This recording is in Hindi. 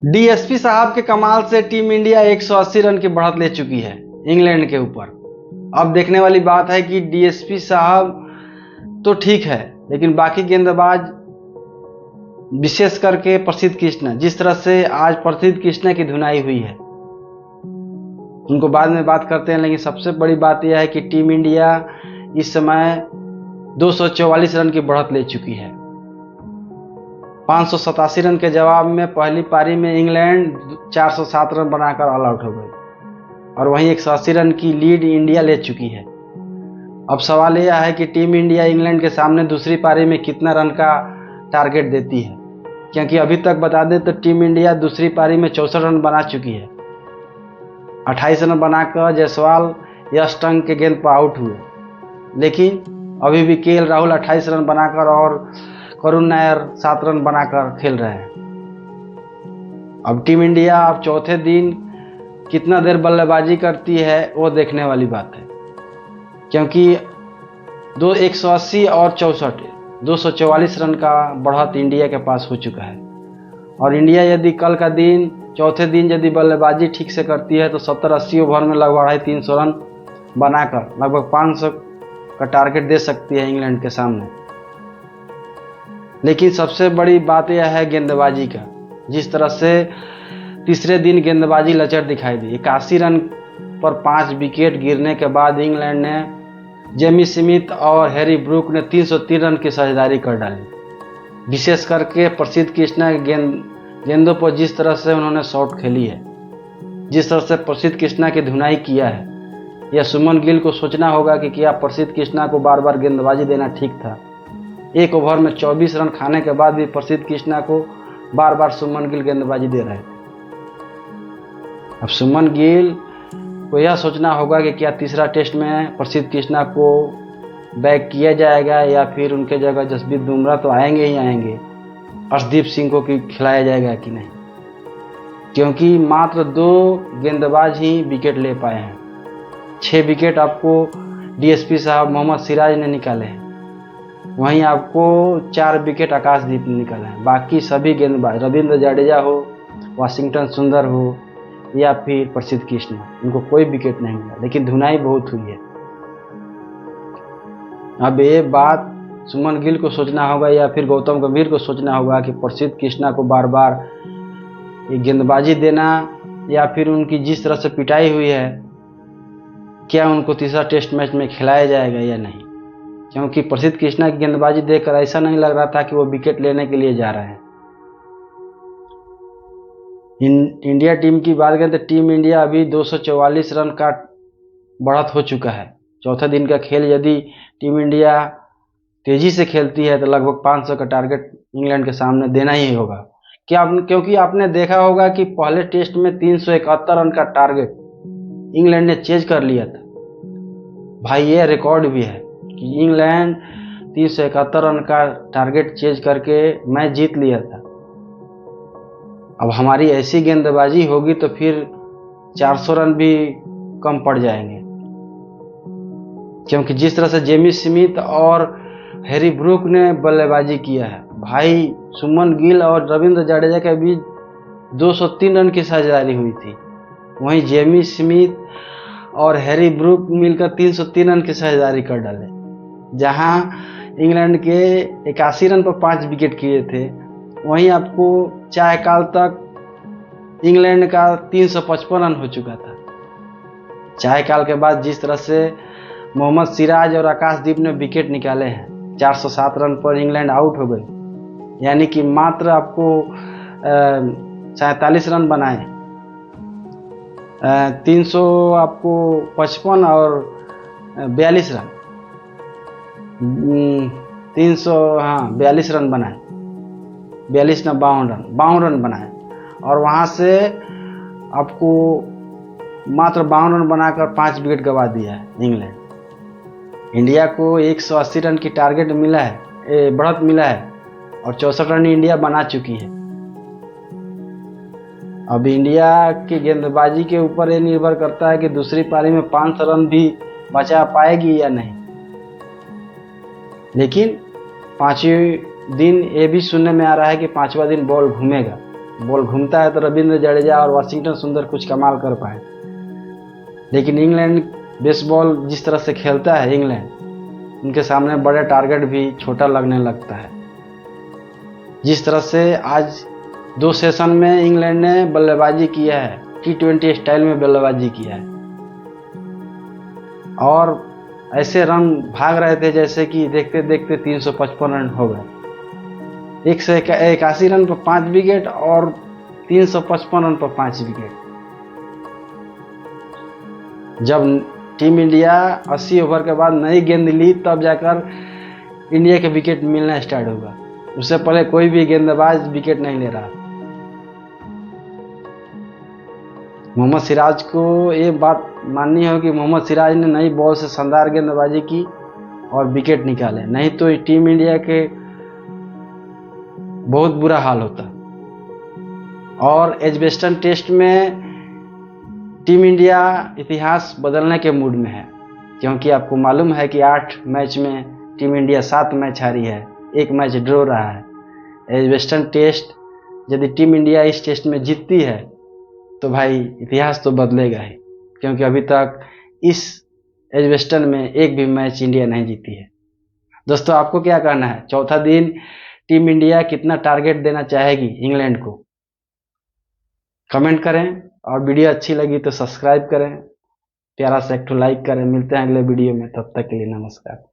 डीएसपी साहब के कमाल से टीम इंडिया 180 रन की बढ़त ले चुकी है इंग्लैंड के ऊपर। अब देखने वाली बात है कि डीएसपी साहब तो ठीक है, लेकिन बाकी गेंदबाज विशेष करके प्रसिद्ध कृष्णा, जिस तरह से आज प्रसिद्ध कृष्णा की धुनाई हुई है उनको बाद में बात करते हैं। लेकिन सबसे बड़ी बात यह है कि टीम इंडिया इस समय 244 रन की बढ़त ले चुकी है। 587 रन के जवाब में पहली पारी में इंग्लैंड 407 रन बनाकर ऑल आउट हो गई और वहीं 180 रन की लीड इंडिया ले चुकी है। अब सवाल यह है कि टीम इंडिया इंग्लैंड के सामने दूसरी पारी में कितना रन का टारगेट देती है, क्योंकि अभी तक बता दें तो टीम इंडिया दूसरी पारी में 64 रन बना चुकी है। 28 रन बनाकर जायसवाल यंग के गेंद पर आउट हुए, लेकिन अभी भी केएल राहुल 28 रन बनाकर और करुण नायर 7 रन बनाकर खेल रहे हैं। अब टीम इंडिया अब चौथे दिन कितना देर बल्लेबाजी करती है वो देखने वाली बात है, क्योंकि 180 और 64 244 रन का बढ़त इंडिया के पास हो चुका है। और इंडिया यदि कल का दिन चौथे दिन यदि बल्लेबाजी ठीक से करती है तो 70-80 ओवर में लगभग 350 रन बनाकर लगभग 500 का टारगेट दे सकती है इंग्लैंड के सामने। लेकिन सबसे बड़ी बात यह है गेंदबाजी का, जिस तरह से तीसरे दिन गेंदबाजी लचर दिखाई दी। 81 रन पर 5 विकेट गिरने के बाद इंग्लैंड ने जेमी स्मिथ और हैरी ब्रूक ने 303 रन की साझेदारी कर डाली। विशेष करके प्रसिद्ध कृष्णा के गेंदों पर जिस तरह से उन्होंने शॉट खेली है, जिस तरह से प्रसिद्ध कृष्णा की धुनाई किया है, यह सुमन गिल को सोचना होगा कि क्या प्रसिद्ध कृष्णा को बार बार गेंदबाजी देना ठीक था। एक ओवर में 24 रन खाने के बाद भी प्रसिद्ध कृष्णा को बार बार सुमन गिल गेंदबाजी दे रहे थे। अब सुमन गिल को यह सोचना होगा कि क्या तीसरा टेस्ट में प्रसिद्ध कृष्णा को बैक किया जाएगा या फिर उनके जगह जसप्रीत बुमराह तो आएंगे ही आएंगे, अर्शदीप सिंह को खिलाया जाएगा कि नहीं, क्योंकि मात्र 2 गेंदबाज ही विकेट ले पाए हैं। 6 विकेट आपको डीएसपी साहब मोहम्मद सिराज ने निकाले हैं, वहीं आपको 4 विकेट आकाशदीप ने निकाले हैं। बाकी सभी गेंदबाज रविंद्र जडेजा हो, वाशिंगटन सुंदर हो या फिर प्रसिद्ध कृष्णा, उनको कोई विकेट नहीं मिला, लेकिन धुनाई बहुत हुई है। अब ये बात सुमन गिल को सोचना होगा या फिर गौतम गंभीर को सोचना होगा कि प्रसिद्ध कृष्णा को बार बार गेंदबाजी देना या फिर उनकी जिस तरह से पिटाई हुई है, क्या उनको तीसरा टेस्ट मैच में खिलाया जाएगा या नहीं, क्योंकि प्रसिद्ध कृष्णा की गेंदबाजी देखकर ऐसा नहीं लग रहा था कि वो विकेट लेने के लिए जा रहे हैं। इंडिया टीम की बात करें तो टीम इंडिया अभी 244 रन का बढ़त हो चुका है। चौथे दिन का खेल यदि टीम इंडिया तेजी से खेलती है तो लगभग 500 का टारगेट इंग्लैंड के सामने देना ही होगा। क्योंकि आपने देखा होगा कि पहले टेस्ट में 371 रन का टारगेट इंग्लैंड ने चेज कर लिया था। भाई ये रिकॉर्ड भी है कि इंग्लैंड 371 रन का टारगेट चेज करके मैच जीत लिया था। अब हमारी ऐसी गेंदबाजी होगी तो फिर 400 रन भी कम पड़ जाएंगे, क्योंकि जिस तरह से जेमी स्मिथ और हैरी ब्रूक ने बल्लेबाजी किया है, भाई सुमन गिल और रविंद्र जडेजा के बीच 203 रन की साझेदारी हुई थी, वहीं जेमी स्मिथ और हैरी ब्रूक मिलकर 303 रन की साझेदारी कर डाले। जहां इंग्लैंड के 81 रन पर 5 विकेट किए थे, वहीं आपको चाय काल तक इंग्लैंड का 355 रन हो चुका था। चाय काल के बाद जिस तरह से मोहम्मद सिराज और आकाशदीप ने विकेट निकाले हैं, 407 रन पर इंग्लैंड आउट हो गई, यानी कि मात्र आपको 47 रन बनाए, 300 आपको 55 और 42 रन 42 रन बनाए, 42 ना 52 रन बनाए, और वहाँ से आपको मात्र 52 रन बनाकर 5 विकेट गंवा दिया है इंग्लैंड। इंडिया को 180 रन की टारगेट मिला है, बढ़त मिला है, और 64 रन इंडिया बना चुकी है। अब इंडिया की गेंदबाजी के ऊपर ये निर्भर करता है कि दूसरी पारी में 500 रन भी बचा पाएगी या नहीं। लेकिन 5वें दिन ये भी सुनने में आ रहा है कि 5वां दिन बॉल घूमेगा, बॉल घूमता है तो रविंद्र जडेजा और वाशिंगटन सुंदर कुछ कमाल कर पाए। लेकिन इंग्लैंड बेसबॉल जिस तरह से खेलता है इंग्लैंड, उनके सामने बड़े टारगेट भी छोटा लगने लगता है। जिस तरह से आज 2 सेशन में इंग्लैंड ने बल्लेबाजी किया है, T20 स्टाइल में बल्लेबाजी किया है और ऐसे रन भाग रहे थे जैसे कि देखते देखते 355 रन हो गए। 181 रन पर 5 विकेट और 355 रन पर 5 विकेट। जब टीम इंडिया 80 ओवर के बाद नई गेंद ली तब जाकर इंडिया के विकेट मिलना स्टार्ट होगा। उससे पहले कोई भी गेंदबाज विकेट नहीं ले रहा। मोहम्मद सिराज को ये बात माननी हो कि मोहम्मद सिराज ने नई बॉल से शानदार गेंदबाजी की और विकेट निकाले, नहीं तो टीम इंडिया के बहुत बुरा हाल होता। और एजबेस्टन टेस्ट में टीम इंडिया इतिहास बदलने के मूड में है, क्योंकि आपको मालूम है कि 8 मैच में टीम इंडिया 7 मैच हारी है, 1 मैच ड्रॉ रहा है। एजबेस्टन टेस्ट यदि टीम इंडिया इस टेस्ट में जीतती है तो भाई इतिहास तो बदलेगा ही, क्योंकि अभी तक इस एजबेस्टन में एक भी मैच इंडिया नहीं जीती है। दोस्तों, आपको क्या कहना है? चौथा दिन टीम इंडिया कितना टारगेट देना चाहेगी इंग्लैंड को? कमेंट करें और वीडियो अच्छी लगी तो सब्सक्राइब करें, प्यारा सा एक लाइक करें। मिलते हैं अगले वीडियो में, तब तक के लिए नमस्कार।